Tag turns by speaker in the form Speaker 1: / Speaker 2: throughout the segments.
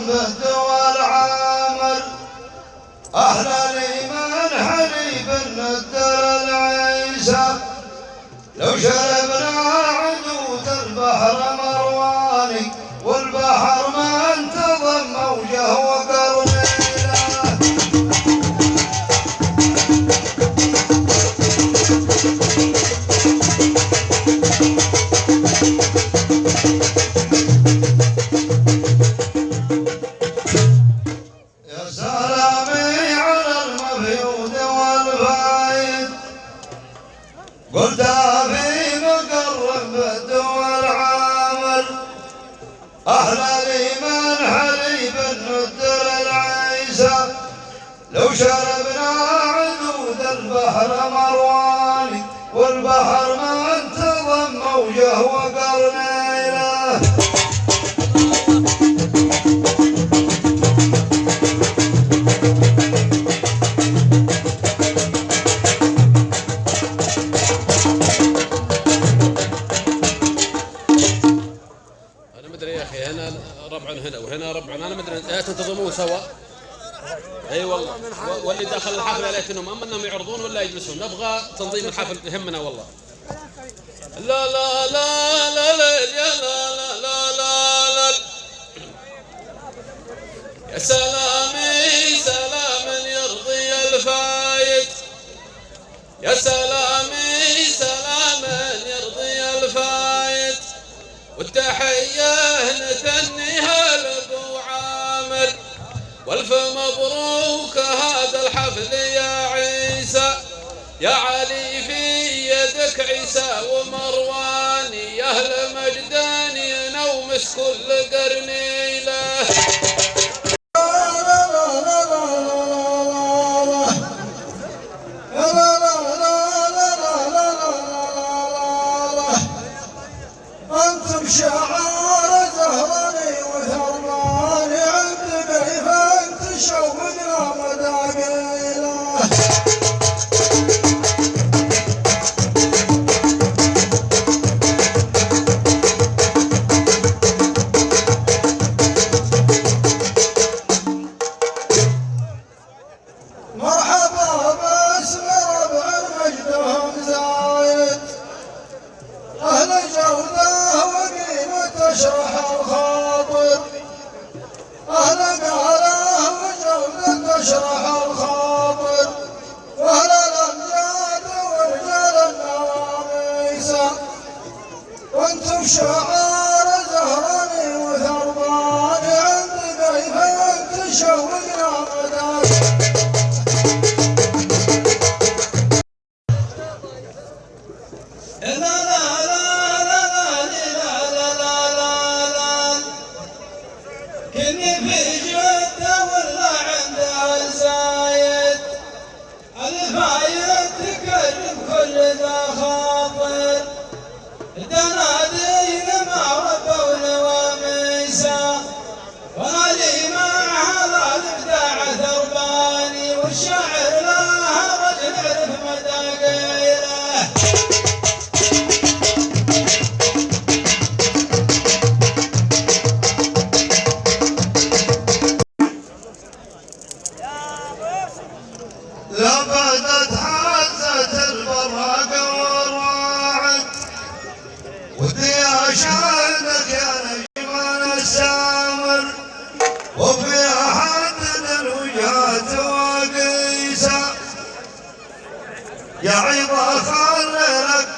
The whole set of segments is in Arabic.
Speaker 1: بالدول عامر، أهل الإيمان حليب الندر العيسى، لو شربنا عدود البحر مرواني، والبحر ما انتظم موجه وقرنيله. يا سلامي على المفيود والفايد، قلت في مقرب بالدول عامر، أهل الإيمان حليب الندر العيسى، لو شربنا عدود البحر مرواني، والبحر ما انتظم موجه وقرنيله.
Speaker 2: هنا ربع هنا وهنا ربع، انا ما ادري لا تنتظمون سوا. اي والله، واللي داخل الحفله ليتنهم اما انهم يعرضون ولا يجلسون، نبغى تنظيم الحفل يهمنا والله. لا لا لا لا لا يا لا لا لا لا لا يا سلامي سلام يرضي الفايت، يا سلامي سلام يرضي الفايت، والتحية نثنيها لابو عامر، والف مبروك هذا الحفل يا عيسى، يا علي في يدك عيسى ومرواني، يا اهل مجدان ينومس كل قرنيله.
Speaker 1: أنتم شعار زهراني وثرماني، عند كيف تشوقنا مداقيله. مرحبا باسم ربع مجدهم زايد، أهل جودة وقيمة تشرح الخاطر، أهل قاله وجودة تشرح الخاطر، وأهل الأمجاد ورجال النواميس، وأنتم شعار زهراني وثرباني، عند كيف تشوقنا مداك. كني في جدة ولا عند الزايد، الفايد تكرم كل ذا خاطر، الدنادين ما ربوا نواميسا، وهذه مع هذا الابداع ثرباني، والشاعر لها رجل يعرف مداقيله. لقد حازت البراق والرعد، ودي اشهدك يا نجم السامر، وفي حد الوجهات وقيسه، يا عظى خللك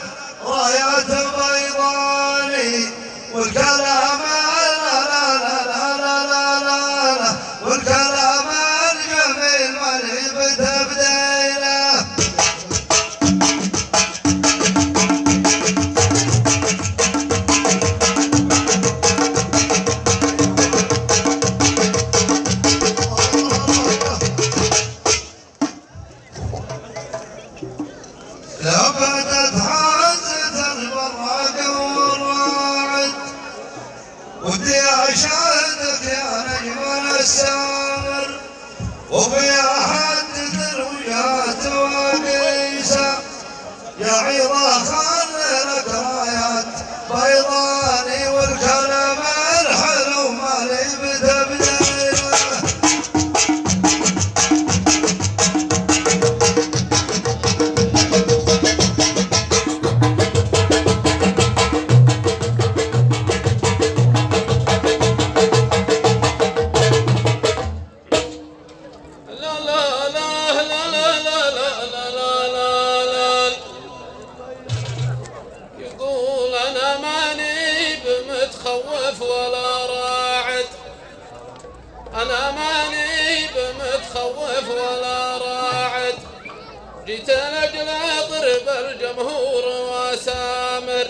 Speaker 1: رايات بيضاني، والكلام لا لا لا لا لا لا لا لا، والكلام الجميل مليء بتبديله. لقد حازت البراق والرعد، ودي اشهدك يا نجم السامر، وفي احد الوجهات وقيسه، يا عظى خللك رايات بيضاني، والكلام الحلو مالي بتبديله.
Speaker 2: أنا ماني بمتخوف ولا راعد، جيت لأجل أضرب الجمهور وأسامر،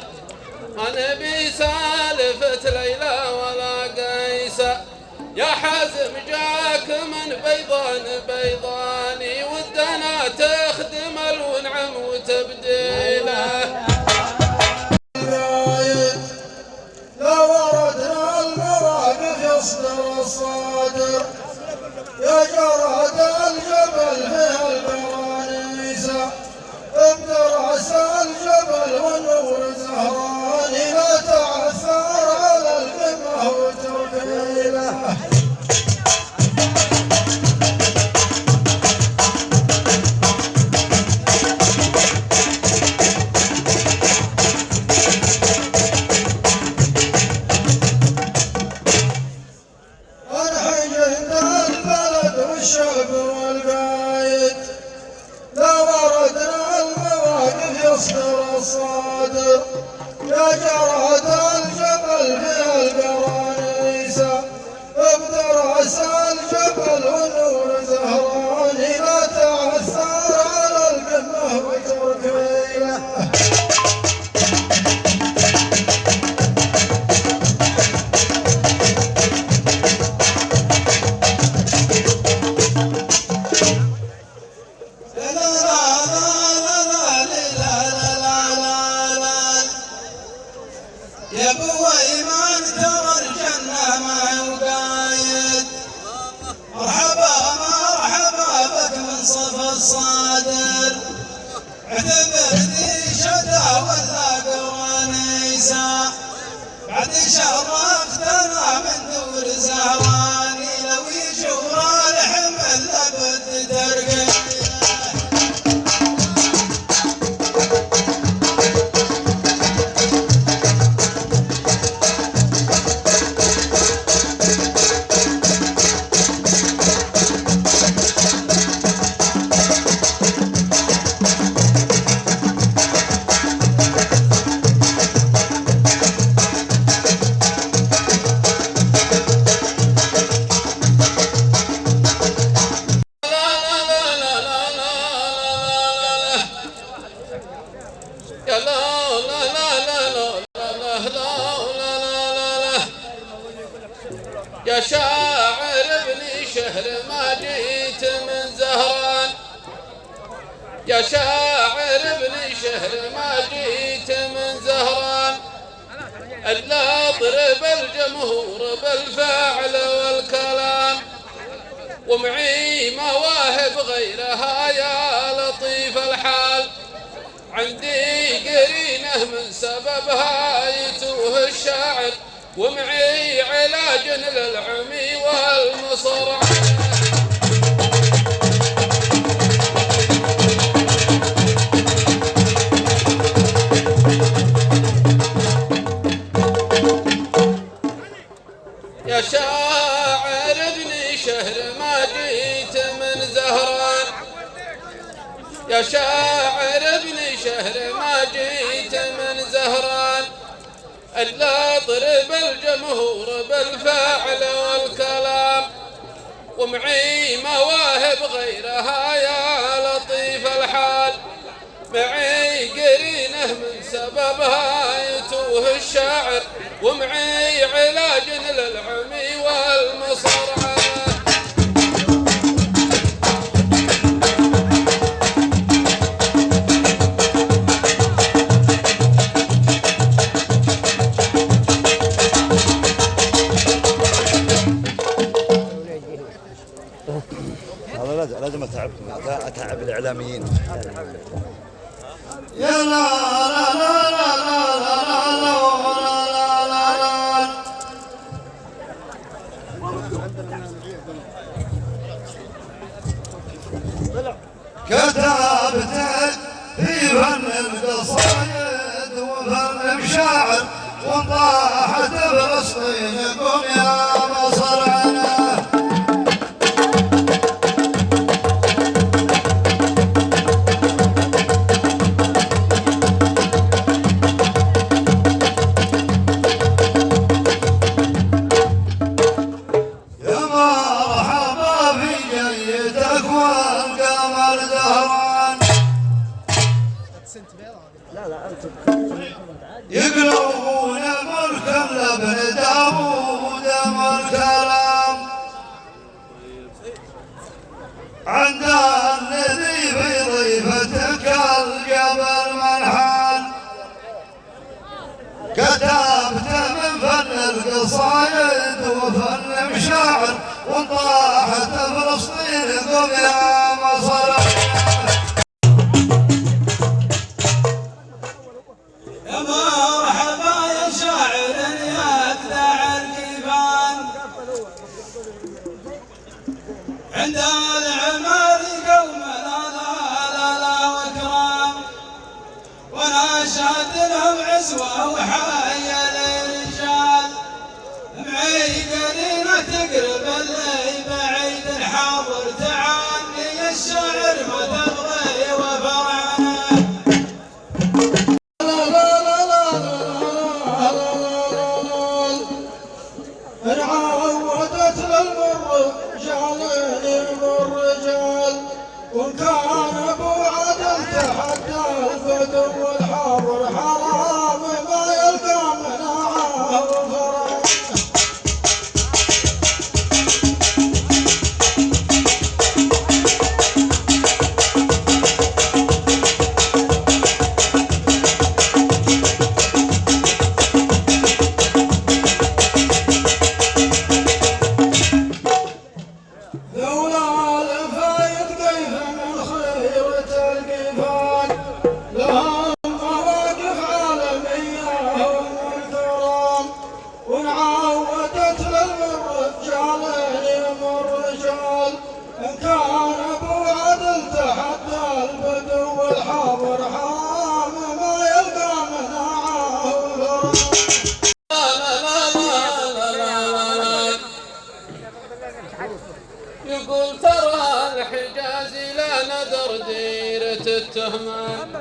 Speaker 2: أنا بسالفة ليلى ولا قيسة، يا حازم جاك من بيضاني ودنا تخدم الونعم وتبديله.
Speaker 1: لو وردنا المواقف يصدر الصادر، يا جراد الجبل في البرانيسة، ابترس الجبل والنور زهراني، لا تعثر على القمة وتركيله. الشعب والقايد لو وردنا المواقف يصدر الصادر، يا جراد الجبل في القرانيسة، ابترس الجبل والنور زهراني، لا تعثر على القمة وتركيله. يا ابو ايمان ترى الجنه ما وقايد، مرحبا بك من صف الصادر، اعتبر ذي شدا ولا قرانيسه، بعد شرفتنا من دور زهراني، لو يجور الحمل لابد ترقي.
Speaker 2: يا شاعر ابن شهر ما جيت من زهران، يا شاعر ابن شهر ما جيت من زهران، إلا اضرب الجمهور بالفعل والكلام، ومعي مواهب غيرها يا لطيف الحال، عندي قرينه من سببها يتوه الشاعر، ومعي علاج للعمي والمصرع. يا شاعر ابن شهر ما جيت من زهران، يا شاعر ابن شهر ما جيت من زهران، إلا اضرب الجمهور بالفعل والكلام، ومعي مواهب غيرها يا لطيف الحال، معي قرينه من سببها يتوه الشاعر، ومعي علاج للعمي والمصرع.
Speaker 3: هذا لازم اتعب الاعلاميين.
Speaker 1: يا لا لا لا لا لا لا لا كتبت في فن القصايد وفن الشاعر، وطاحت فلسطينكم يا مصرعنا. يا
Speaker 4: يقلبون ملك لابن داود الكلام عند الذي في ضيفتك الجبل منحان كتبت من فن القصايد وفن مشاعر وطاحت فلسطين قم يا مصر
Speaker 1: يا مرحبا يا شاعر يبدع الكيفان عند العمر قومنا لا وكرام ونشهد لهم عزوة وحي للرجال معيقرين تقرب اللي بعيد الحاضر تعني الشعر ما تبغي وفرعنا
Speaker 5: عودت للمر جعلني بالرجال وان كان ابو عدل تحدى الفتو والحاضر حرام ما يلقى مناعه وفرج
Speaker 2: يقول ترى الحجاز لا ندر ديرة التهمان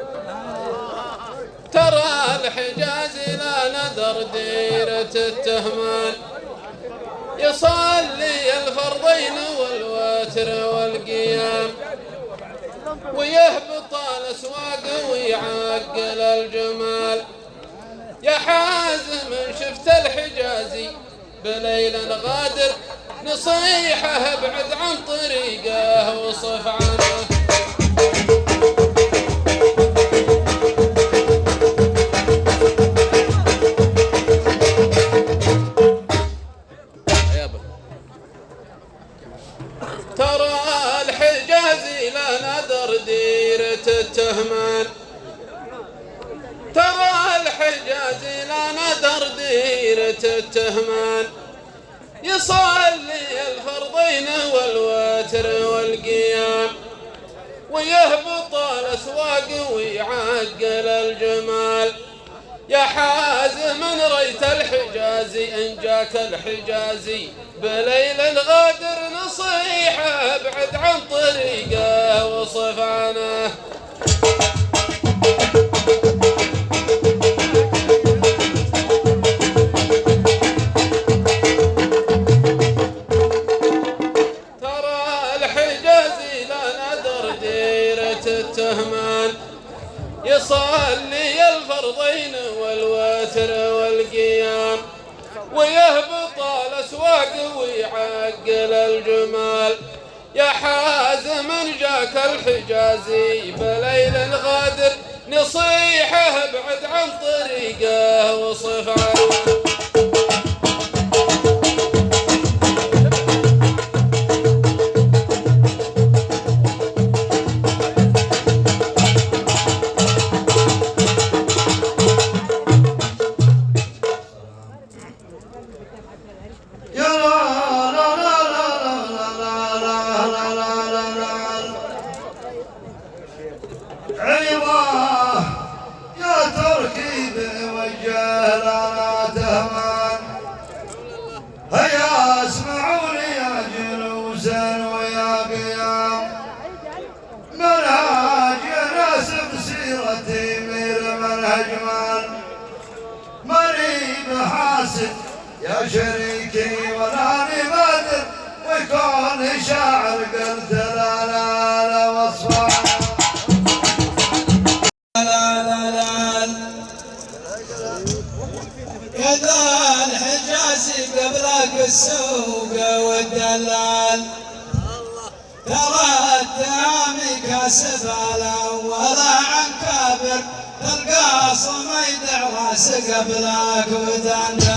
Speaker 2: ترى الحجاز لا ندر ديرة التهمان يصلي الفرضين والوتر والقيام ويهبط الأسواق ويعقل الجمال يا حازم شفت الحجازي بليل غادر نصيحه ابعد عن طريقه وصف عنه ترى الحجازي لا ندر ديرة التهمان ترى الحجازي لا ندر ديرة التهمان يصلي الفرضين والوتر والقيام ويهبط الأسواق ويعقل الجمال يا حازم ريت الحجازي إن جاك الحجازي بليل غادر نصيحة ابعد عن طريقه وصف عنه التهمان يصلي الفرضين والوتر والقيام ويهبط الأسواق ويعقل الجمال يا حازم جاك الحجازي بليل غادر نصيحه ابعد عن طريقه وصف عنه
Speaker 4: هيا اسمعوني يا جلوسا ويا قيام منهج يناسب سيرتي مير منهج ماني بحاسد يا شريكي ولاني بدر ويكون شاعر قلت لا وصفه
Speaker 1: ترى الدامي كاسب الأول عن كابر تلقى صميد راس قبلك ودندن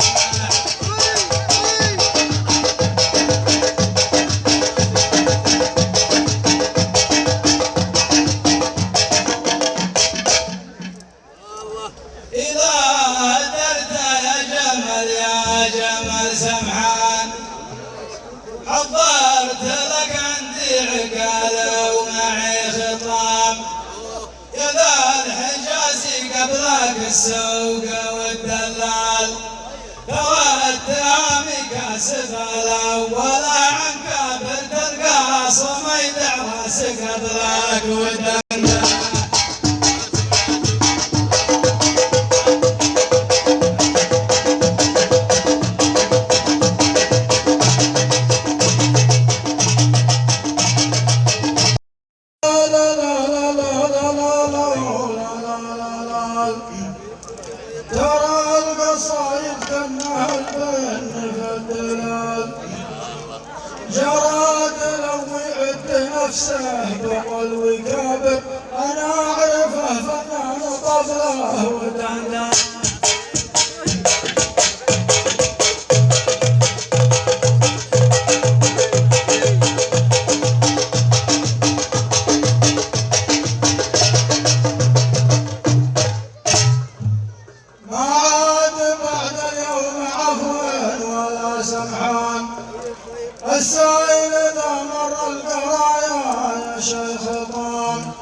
Speaker 1: إذا هدرت يا جمل سمحان حضرت لك عندي عقال ومعي خطام يا ذا الحجازي قبلك السوق والدلال ترى الدامي كاسب الأول عن كابر تلقى صميد راس قبلك والدلال
Speaker 5: ترى القصايد كانها البن في الدلال جراد لو يعد نفسه بقل وكابر انا اعرفه فنان طبله ودندان السائل إذا مر القرايا يا شيخ طام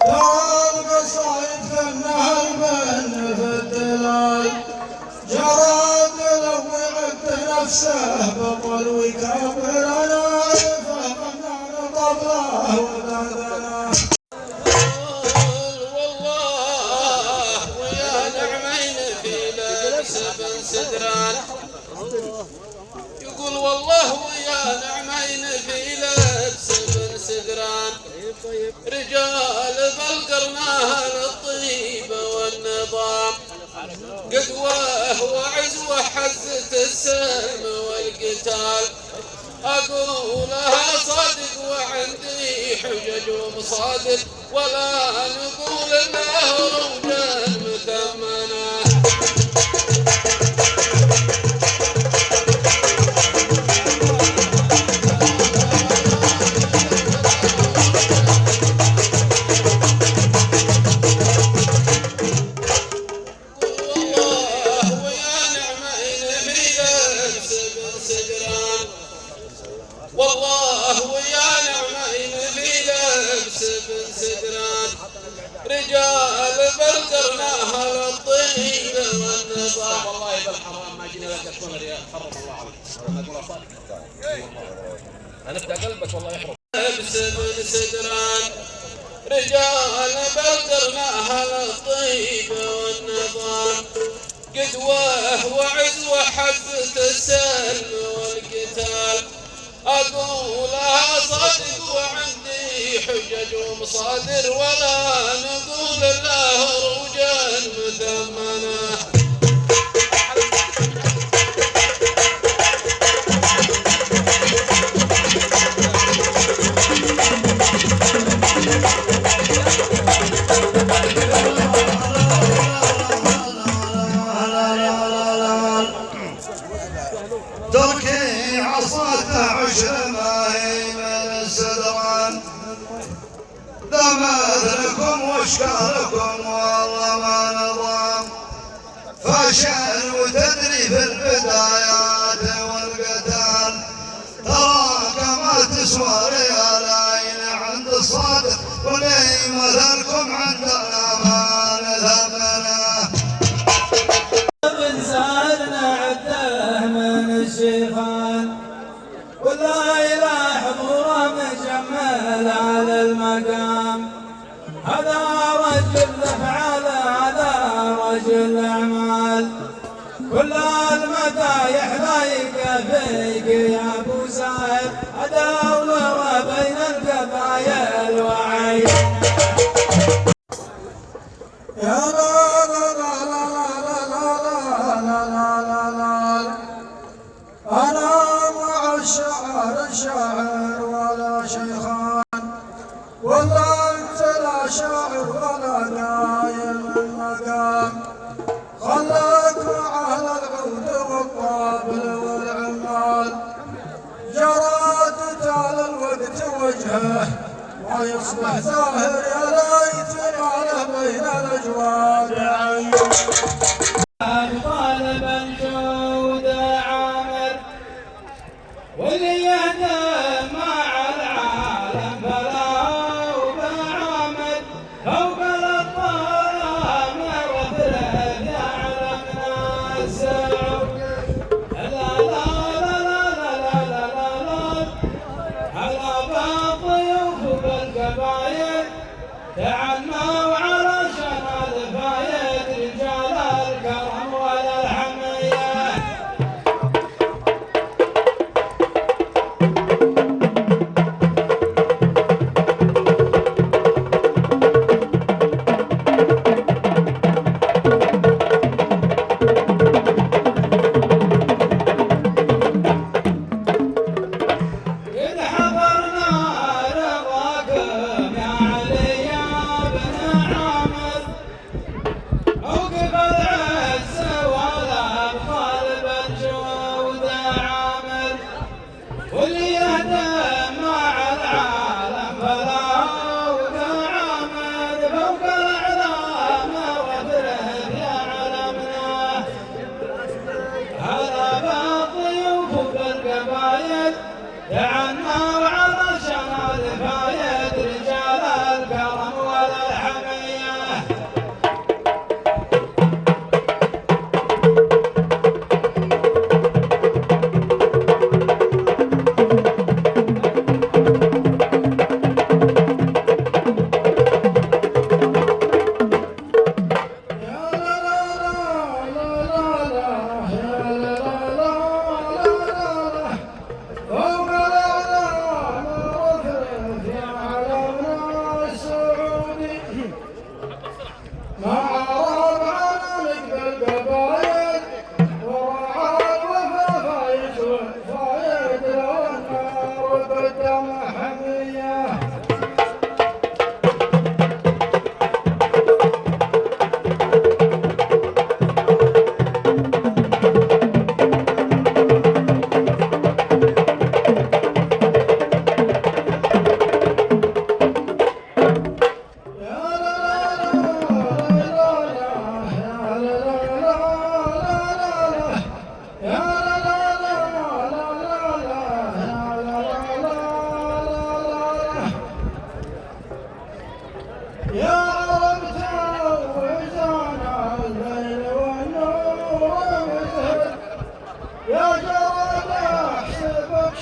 Speaker 5: ترى القصايد كأنها البن في الدلال جراد لو يعد نفسه بطل وكابر أنا أعرفه فنان طبله ودندنه
Speaker 2: والله ويا نعمين في لبس بن سدران يقول والله ويا نعمين في لبس بن سدران رجال بلقرناها للطيب والنظام قدوة وعزوة حزة السلم والقتال أقولها صادق وعندي حجج ومصادر ولا نقول انه روجا مثمنه والله ويا نعمين في لبس بن سدران رجال بلقرناها للطيب والنظام والله بالحرام ما جينا لك تكون ريال حرم الله عليك ما تقول صادق هنفتح قلبك والله يحرم لبس بن سدران رجال بلقرناها للطيب والنظام قدوة وعزوة حفة السلم والقتال أقولها صادق وعندي حجج ومصادر ولا نقول الله روجا مثمنه
Speaker 4: تركي عصاته عشر ما هي من السدران ذمذلكم واشكالكم والله ما نظام فشل وتدري في البدايات والقتال تراك ما تسوى ريالين عند الصادق ولي مثلكم عند الامان ثمنه
Speaker 1: بنسالنا عده من الشيخان ولا إله حضوره مجمل على المقام هذا رجل افعال هذا رجل اعمال كل المدايح لايقه فيك يا ابو سعيد اداوله بين القبايل وعين يا لا لا لا لا لا لا لا لا لا انا مع الشعر
Speaker 5: يا شيخان، والله انت لا شاعر ولا قايل المقام، خلاك مع العود والطابل والعمال، جراد تال الوقت وجهه ما يصبح ظاهر، يا ليت ما له بين الاجواد عين.
Speaker 1: طالب الجود عامر واللي يهدم مع العالم فلا وبعامر فوق الطعام وثلث يعلمنا السعود. لا لا لا لا لا لا لا على بالضيوف بالقبايل تعنوا علشان الفايد رجال الكرم والحمية. إذ حضرنا رضاكم يا علي بن عامر موقف العز والأبطال بالجود عامر، واللي يهدم مع العالم فلا وعامر فوق الإعلام وثلث يعلمنا. هلا بالضيوف بالقبايل تعنوا علشان الفايد رجال الكرم والحمية.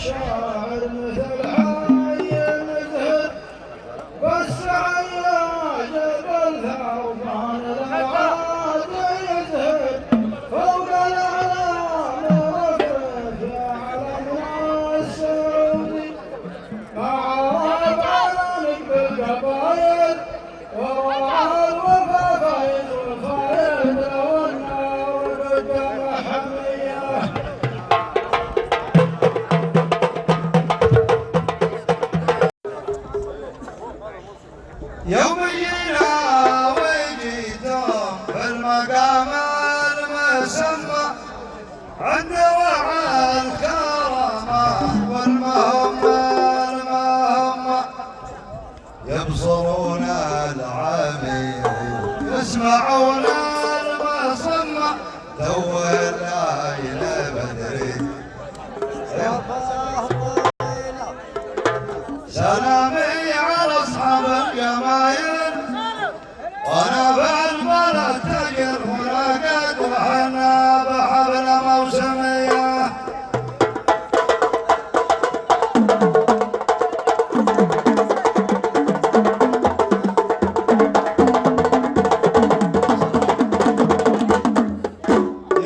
Speaker 1: شاعر مثل حي مزهر بس عياج بالثوبان العاد يزهر فوق الاعلام رفرف يعلمنا السعودي مع ربعانك بالقبايل وراعى الوفا فايز والفايد والنار قدام حميه.
Speaker 4: يوم جينا وجيتم في المقام المسمى عند وعى الكرامات والمهمة المهمة يبصرون العمي يسمعون المصمى تو الليل بدري سلامي على اصحاب الجمايل وانا بالبلد تجر ملاقات وحنا بحفله موسميه.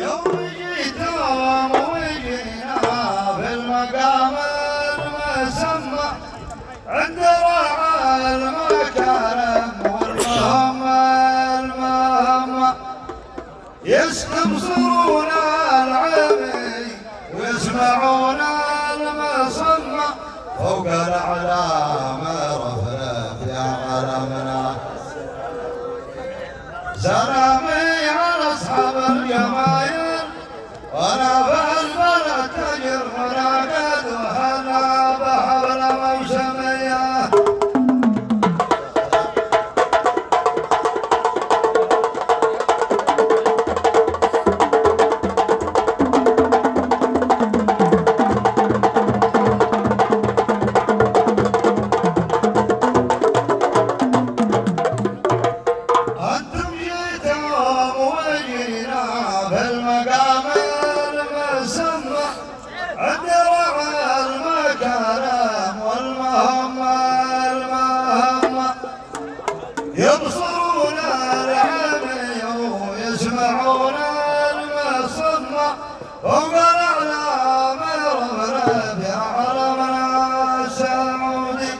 Speaker 4: يوم جيتم وجينا في المقام المسمى عند الأعلام رفرف يا علمنا. سلامي على أصحاب الجمايل وأنا في البلد تجر مناقد وهلا بحفل موسمية. يبصرون العمي ويسمعون المصمة فوق الأعلام رفرف يا علمنا السعودي.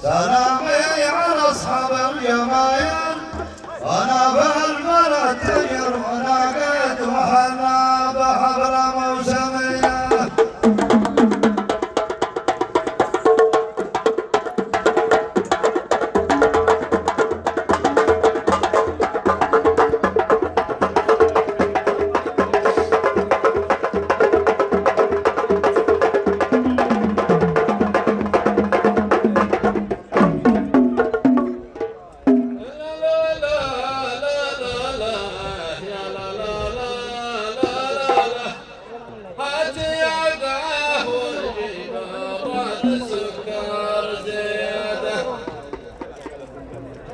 Speaker 4: سلامي على أصحاب الجمايل وأنا في البلد تجر وناقد وحنا بحفل موسمية.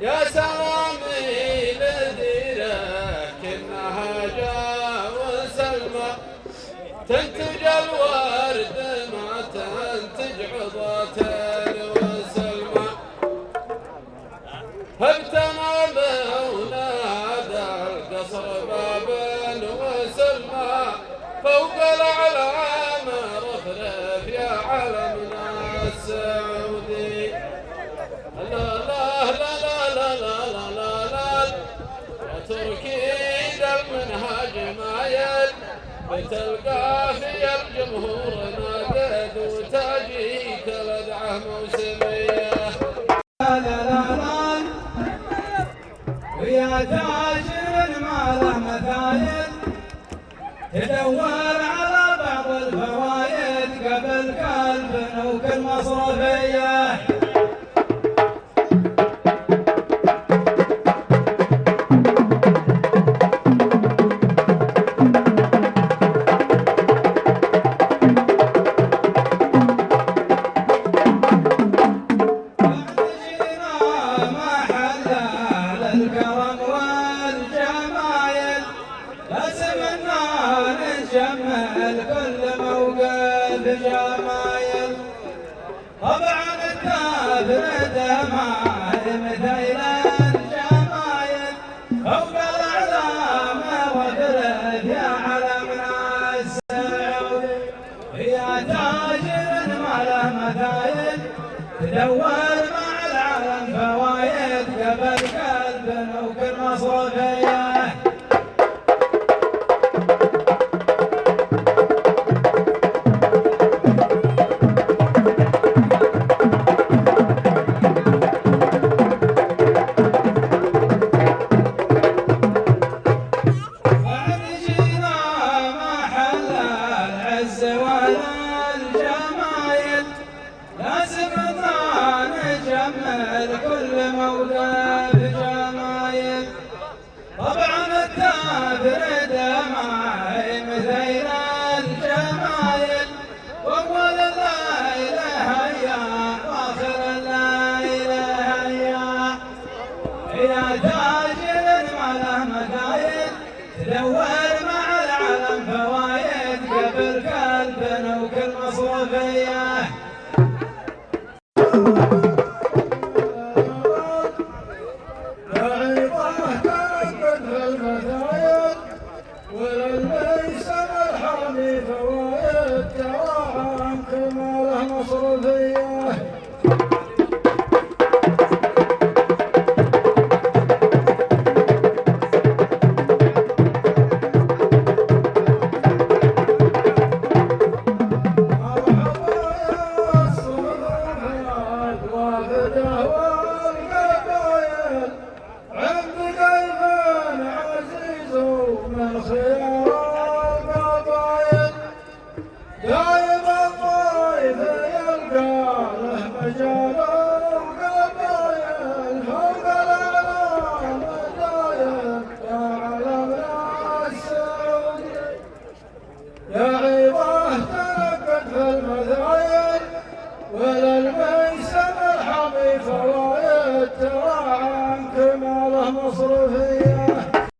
Speaker 2: يا سلامي لديرك انها جا وسلمى تنتج الورد ما تنتج عضات وسلمى. هبتنا ونادى القصر باب وسلمى فوق الاعلام رفرف يا علمنا السعودي. لا لا لا لا لا لا لا لا وتركيد المنهاج مايل بتلقى في الجمهور نادد وتجيك لدعه موسميه.
Speaker 5: لا لا لا ويا تاجر ما له مثايل تدور على بعض الفوايد قبل كالبنوك المصرفيه. كل موقف جمايل طبعا التابرد ما مثيل الجمايل فوق الاعلام وفرد يا علمنا السعودي. يا تاجر ما له مثايل تدور مع العالم فوايد قبل كالبنوك المصرفيه. كل موقف جمايل طبعا الخير